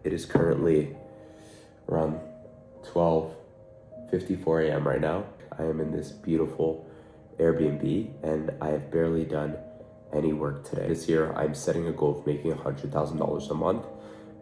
It is currently around 12:54 a.m. right now. I am in this beautiful Airbnb and I have barely done any work today. This year, I'm setting a goal of making $100,000 a month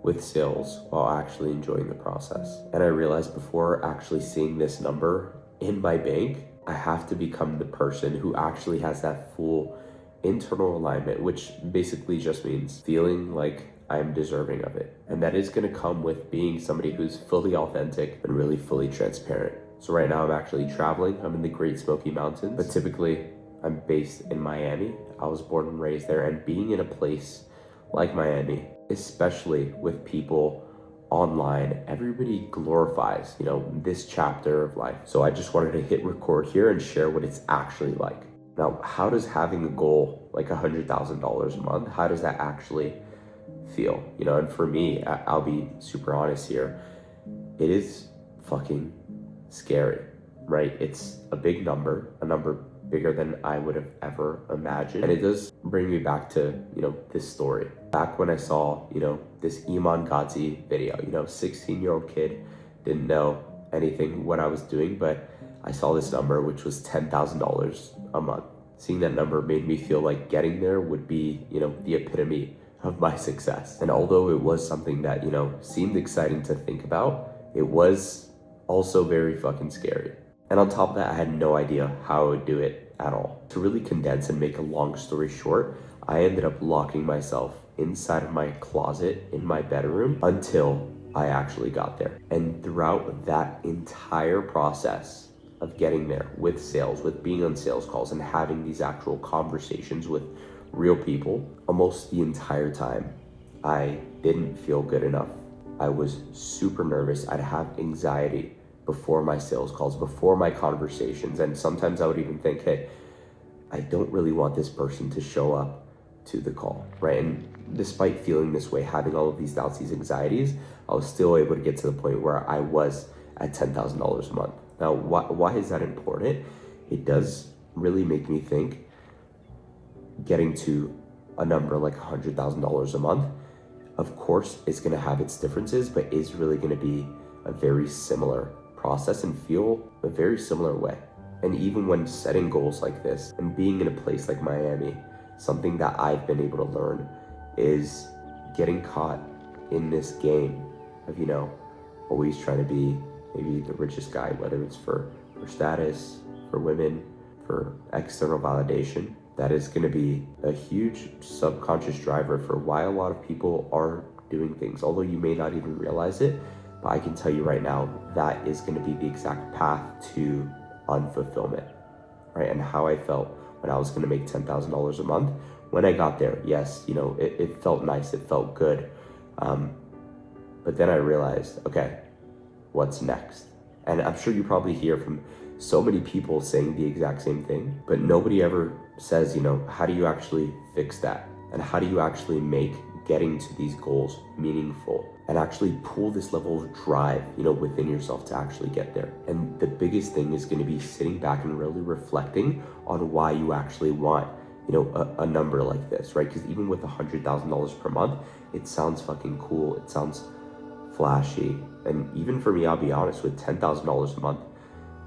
with sales while actually enjoying the process. And I realized before actually seeing this number in my bank, I have to become the person who actually has that full internal alignment, which basically just means feeling like I'm deserving of it. And that is gonna come with being somebody who's fully authentic and really fully transparent. So right now I'm actually traveling. I'm in the Great Smoky Mountains, but typically I'm based in Miami. I was born and raised there, and being in a place like Miami, especially with people online, everybody glorifies, this chapter of life. So I just wanted to hit record here and share what it's actually like. Now, how does having a goal like $100,000 a month, how does that actually feel? And for me, I'll be super honest here, it is fucking scary, right? It's a big number, a number bigger than I would have ever imagined. And it does bring me back to, this story. Back when I saw, this Iman Gadzhi video, 16-year-old kid, didn't know anything what I was doing, but I saw this number, which was $10,000 a month. Seeing that number made me feel like getting there would be, the epitome of my success. And although it was something that, seemed exciting to think about, it was also very fucking scary. And on top of that, I had no idea how I would do it at all. To really condense and make a long story short, I ended up locking myself inside of my closet in my bedroom until I actually got there. And throughout that entire process of getting there with sales, with being on sales calls and having these actual conversations with real people, almost the entire time, I didn't feel good enough. I was super nervous. I'd have anxiety before my sales calls, before my conversations. And sometimes I would even think, hey, I don't really want this person to show up to the call, right? And despite feeling this way, having all of these doubts, these anxieties, I was still able to get to the point where I was at $10,000 a month. Now, why is that important? It does really make me think getting to a number like $100,000 a month, of course, it's gonna have its differences, but is really gonna be a very similar process and feel a very similar way. And even when setting goals like this and being in a place like Miami, something that I've been able to learn is getting caught in this game of, always trying to be maybe the richest guy, whether it's for status, for women, for external validation. That is going to be a huge subconscious driver for why a lot of people are doing things, although you may not even realize it. But I can tell you right now, that is going to be the exact path to unfulfillment, right? And how I felt when I was going to make $10,000 a month. When I got there, yes, it felt nice, it felt good. But then I realized, okay, what's next? And I'm sure you probably hear from so many people saying the exact same thing, but nobody ever says, how do you actually fix that? And how do you actually make getting to these goals meaningful and actually pull this level of drive, within yourself to actually get there? And the biggest thing is going to be sitting back and really reflecting on why you actually want, a number like this, right? Because even with $100,000 per month, it sounds fucking cool. It sounds flashy. And even for me, I'll be honest, with $10,000 a month,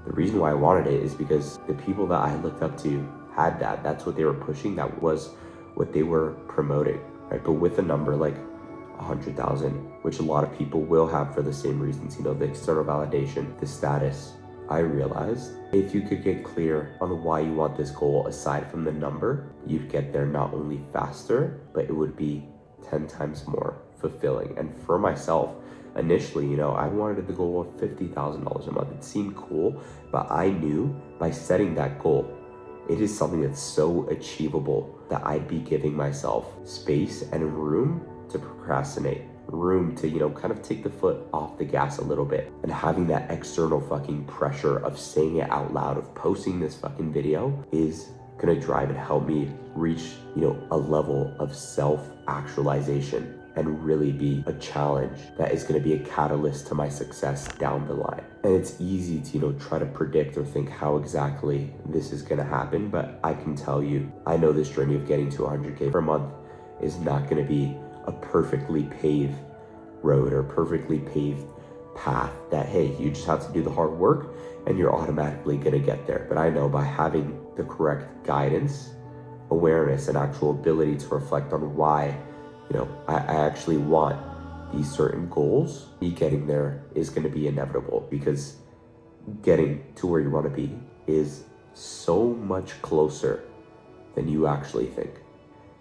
the reason why I wanted it is because the people that I looked up to had that. That's what they were pushing. That was what they were promoting, right? But with a number like 100,000, which a lot of people will have for the same reasons, the external validation, the status, I realized if you could get clear on why you want this goal aside from the number, you'd get there not only faster, but it would be 10 times more fulfilling. And for myself, initially, I wanted the goal of $50,000 a month. It seemed cool, but I knew by setting that goal, it is something that's so achievable that I'd be giving myself space and room to procrastinate, room to, kind of take the foot off the gas a little bit. And having that external fucking pressure of saying it out loud, of posting this fucking video, is gonna drive and help me reach, a level of self-actualization and really be a challenge that is going to be a catalyst to my success down the line. And it's easy to, try to predict or think how exactly this is going to happen, but I can tell you, I know this journey of getting to 100K per month is not going to be a perfectly paved road or perfectly paved path that, hey, you just have to do the hard work and you're automatically gonna get there. But I know by having the correct guidance, awareness, and actual ability to reflect on why, I actually want these certain goals, me getting there is gonna be inevitable, because getting to where you wanna be is so much closer than you actually think,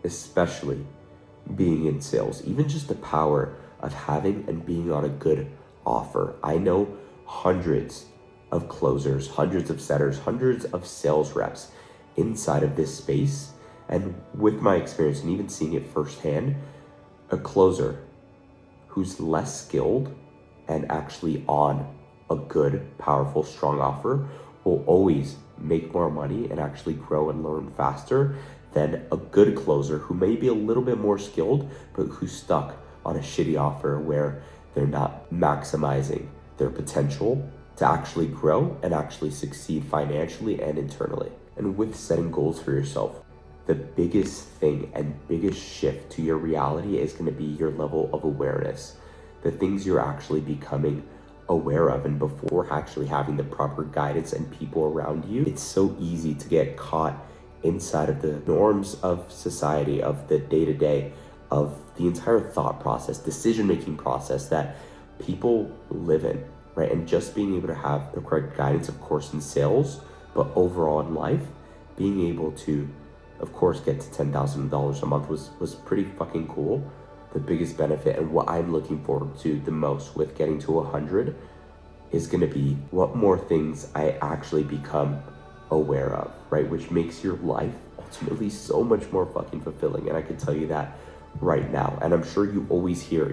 especially being in sales. Even just the power of having and being on a good offer. I know hundreds of closers, hundreds of setters, hundreds of sales reps inside of this space. And with my experience and even seeing it firsthand, a closer who's less skilled and actually on a good, powerful, strong offer will always make more money and actually grow and learn faster than a good closer who may be a little bit more skilled, but who's stuck on a shitty offer where they're not maximizing their potential to actually grow and actually succeed financially and internally. And with setting goals for yourself, the biggest thing and biggest shift to your reality is going to be your level of awareness, the things you're actually becoming aware of. And before actually having the proper guidance and people around you, it's so easy to get caught inside of the norms of society, of the day-to-day, of the entire thought process, decision-making process that people live in, right? And just being able to have the correct guidance, of course, in sales, but overall in life, being able to, of course, get to $10,000 a month was pretty fucking cool. The biggest benefit and what I'm looking forward to the most with getting to 100 is gonna be what more things I actually become aware of, right? Which makes your life ultimately so much more fucking fulfilling. And I can tell you that right now. And I'm sure you always hear,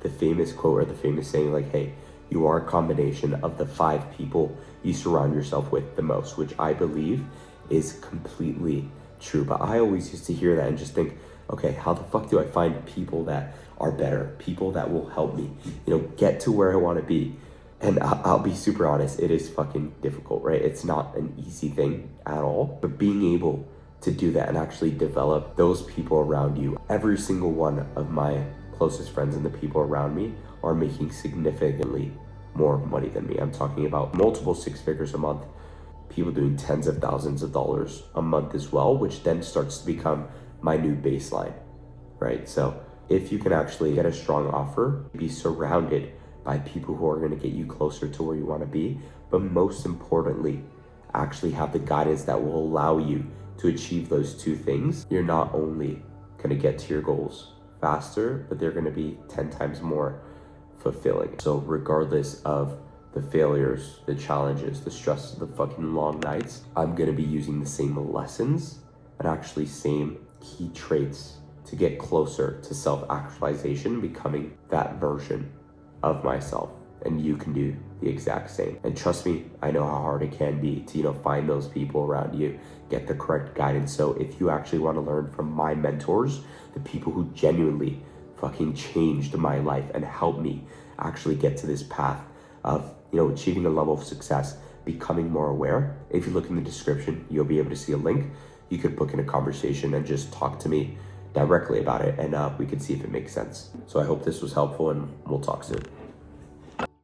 the famous quote or the famous saying, like, hey, you are a combination of the 5 people you surround yourself with the most, which I believe is completely true. But I always used to hear that and just think, okay, how the fuck do I find people that are better, people that will help me, get to where I want to be? And I'll be super honest, it is fucking difficult, right? It's not an easy thing at all, but being able to do that and actually develop those people around you. Every single one of my closest friends and the people around me are making significantly more money than me. I'm talking about multiple 6 figures a month, people doing tens of thousands of dollars a month as well, which then starts to become my new baseline, right? So if you can actually get a strong offer, be surrounded by people who are going to get you closer to where you want to be, but most importantly, actually have the guidance that will allow you to achieve those 2 things, you're not only going to get to your goals faster, but they're going to be 10 times more fulfilling. So regardless of the failures, the challenges, the stress, the fucking long nights, I'm going to be using the same lessons and actually same key traits to get closer to self-actualization, becoming that version of myself. And you can do the exact same. And trust me, I know how hard it can be to, find those people around you, get the correct guidance. So if you actually want to learn from my mentors, the people who genuinely fucking changed my life and helped me actually get to this path of, achieving a level of success, becoming more aware, if you look in the description, you'll be able to see a link. You could book in a conversation and just talk to me directly about it, and we could see if it makes sense. So I hope this was helpful, and we'll talk soon.